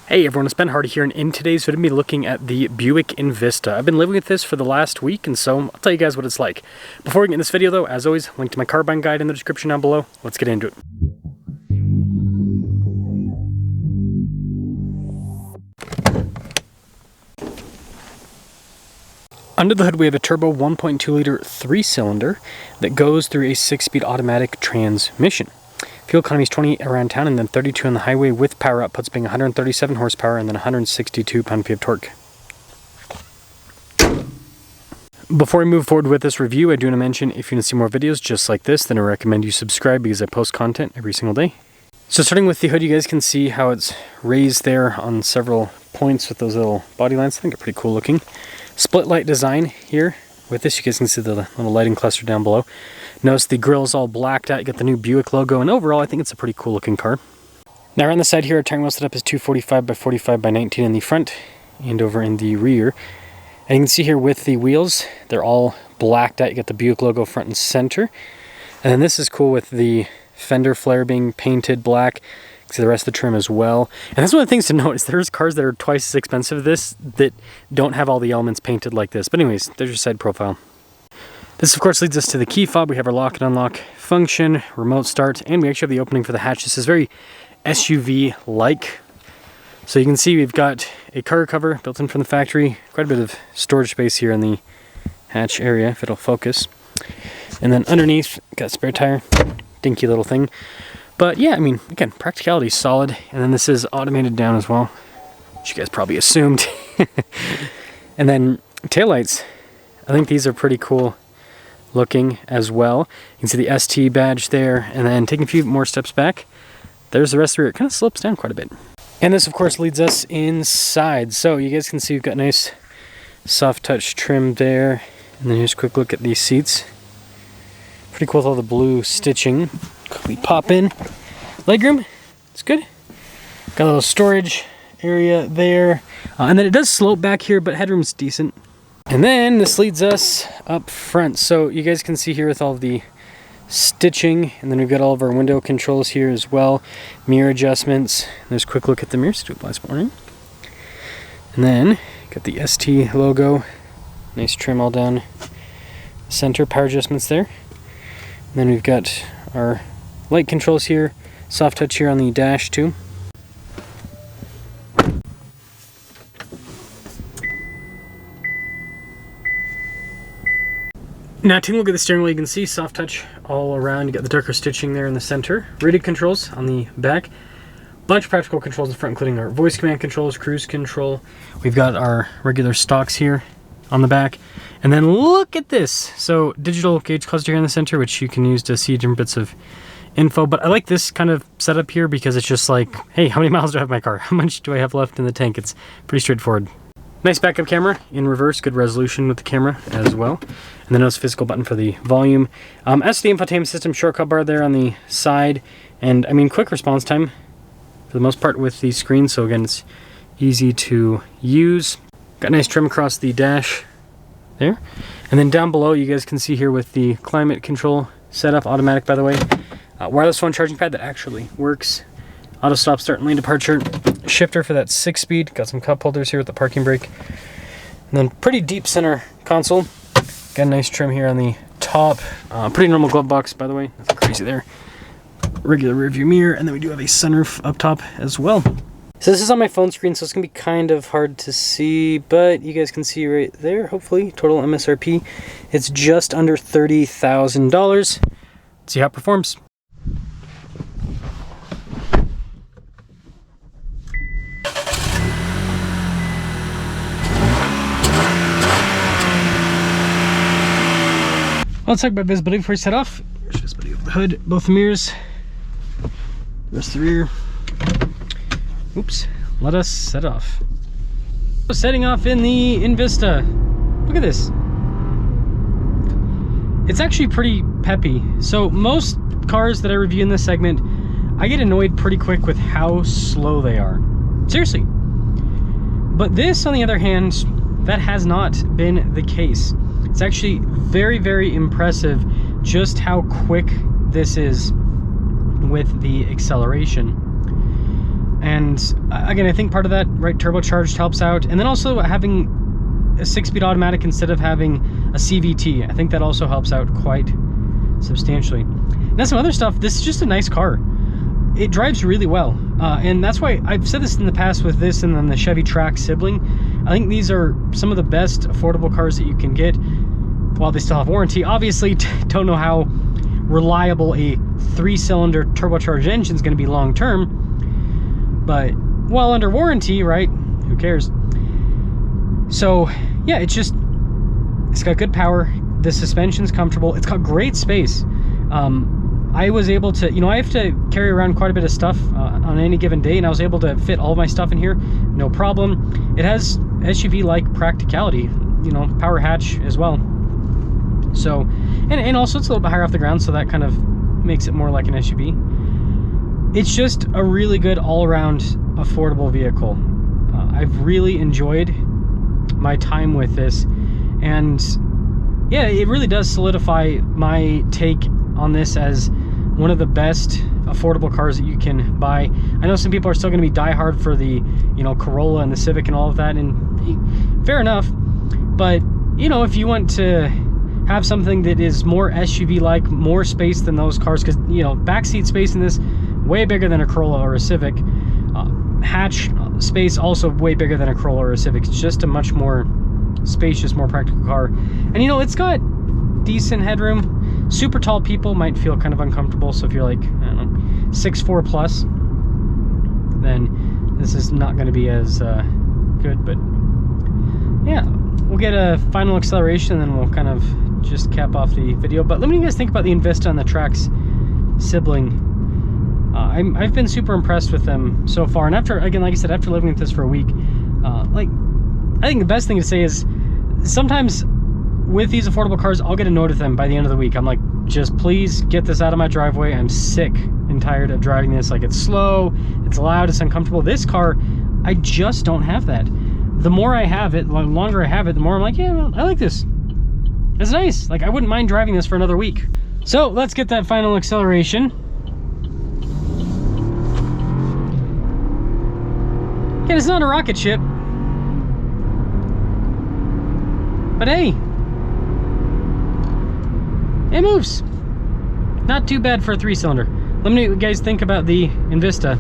Hey everyone, it's Ben Hardy here, and in today's video, I'm going to be looking at the Buick Envista. I've been living with this for the last week, and so I'll tell you guys what it's like. Before we get in this video though, as always, link to my car buying guide in the description down below. Let's get into it. Under the hood, we have a turbo 1.2 liter 3-cylinder that goes through a 6-speed automatic transmission. Fuel economy is 20 around town and then 32 on the highway, with power outputs being 137 horsepower and then 162 pound-feet of torque. Before I move forward with this review, I do want to mention if you want to see more videos just like this, then I recommend you subscribe because I post content every single day. So starting with the hood, you guys can see how it's raised there on several points with those little body lines. I think they're pretty cool looking. Split light design here. With this, you guys can see the little lighting cluster down below. Notice the grille's all blacked out. You got the new Buick logo, and overall, I think it's a pretty cool looking car. Now, around the side here, our tire wheel setup is 245 by 45 by 19 in the front and over in the rear. And you can see here with the wheels, they're all blacked out. You got the Buick logo front and center. And then this is cool with the fender flare being painted black. See the rest of the trim as well. And that's one of the things to note is there's cars that are twice as expensive as this that don't have all the elements painted like this. But anyways, there's your side profile. This of course leads us to the key fob. We have our lock and unlock function, remote start, and we actually have the opening for the hatch. This is very SUV-like. So you can see we've got a cargo cover built in from the factory. Quite a bit of storage space here in the hatch area, if it'll focus. And then underneath, got a spare tire. Dinky little thing. But yeah, I mean, again, practicality is solid. And then this is automated down as well, which you guys probably assumed. And then taillights. I think these are pretty cool looking as well. You can see the ST badge there. And then taking a few more steps back, there's the rest of the rear. It kind of slopes down quite a bit. And this, of course, leads us inside. So you guys can see we've got nice soft touch trim there. And then here's a quick look at these seats. Pretty cool with all the blue stitching. Quickly pop in. Legroom, it's good. Got a little storage area there. And then it does slope back here, but headroom's decent. And then this leads us up front. So you guys can see here with all of the stitching. And then we've got all of our window controls here as well. Mirror adjustments. There's a quick look at the mirrors to apply this morning. And then got the ST logo. Nice trim all down the center. Power adjustments there. And then we've got our light controls here, soft touch here on the dash too. Now taking a look at the steering wheel, you can see soft touch all around. You got the darker stitching there in the center. Radio controls on the back. Bunch of practical controls in front, including our voice command controls, cruise control. We've got our regular stocks here on the back. And then look at this. So digital gauge cluster here in the center, which you can use to see different bits of info. But I like this kind of setup here because it's just like, hey, how many miles do I have in my car? How much do I have left in the tank? It's pretty straightforward. Nice backup camera in reverse, good resolution with the camera as well. And then notice physical button for the volume. As for the infotainment system, shortcut bar there on the side. And I mean, quick response time for the most part with the screen. So again, it's easy to use. Got nice trim across the dash there. And then down below, you guys can see here with the climate control setup, automatic by the way. Wireless phone charging pad that actually works. Auto stop, start, and lane departure. Shifter for that 6-speed. Got some cup holders here with the parking brake. And then pretty deep center console. Got a nice trim here on the top. Pretty normal glove box, by the way. Nothing crazy there. Regular rear view mirror. And then we do have a sunroof up top as well. So this is on my phone screen, so it's going to be kind of hard to see, but you guys can see right there, hopefully, total MSRP. It's just under $30,000. Let's see how it performs. Let's talk about visibility before we set off. Here's visibility of the hood, both the mirrors, the rest of the rear. Oops, let us set off. Setting off in the Envista. Look at this. It's actually pretty peppy. So most cars that I review in this segment, I get annoyed pretty quick with how slow they are. Seriously. But this, on the other hand, that has not been the case. It's actually very, very impressive just how quick this is with the acceleration. And again, I think part of that, right, turbocharged helps out. And then also having a 6-speed automatic instead of having a CVT, I think that also helps out quite substantially. Now some other stuff, this is just a nice car. It drives really well. And that's why I've said this in the past with this and then the Chevy Trax sibling. I think these are some of the best affordable cars that you can get while they still have warranty. Obviously, don't know how reliable a 3-cylinder turbocharged engine is going to be long term, but while under warranty, right, who cares? So yeah, it's got good power, the suspension's comfortable, it's got great space. I was able to, I have to carry around quite a bit of stuff on any given day, and I was able to fit all of my stuff in here, no problem. It has SUV-like practicality, power hatch as well. So, and also it's a little bit higher off the ground, so that kind of makes it more like an SUV. It's just a really good all-around affordable vehicle. I've really enjoyed my time with this, and yeah, it really does solidify my take on this as one of the best affordable cars that you can buy. I know some people are still going to be diehard for the Corolla and the Civic and all of that, and fair enough, but if you want to have something that is more SUV-like, more space than those cars, because backseat space in this way bigger than a Corolla or a Civic, hatch space also way bigger than a Corolla or a Civic. It's just a much more spacious, more practical car, and it's got decent headroom. Super tall people might feel kind of uncomfortable, so if you're like, I don't know, 6'4" plus, then this is not going to be as good. But yeah, we'll get a final acceleration and then we'll kind of just cap off the video. But let me know what you guys think about the Envista and the Trax sibling. I've been super impressed with them so far, and after, again, like I said, after living with this for a week, I think the best thing to say is sometimes with these affordable cars, I'll get annoyed with them by the end of the week. I'm like, just please get this out of my driveway. I'm sick and tired of driving this. Like, it's slow, it's loud, it's uncomfortable. This car, I just don't have that. The more I have it, the longer I have it, the more I'm like, yeah, well, I like this. It's nice. Like, I wouldn't mind driving this for another week. So let's get that final acceleration. Again, it's not a rocket ship, but hey, it moves. Not too bad for a 3-cylinder. Let me know what you guys think about the Envista.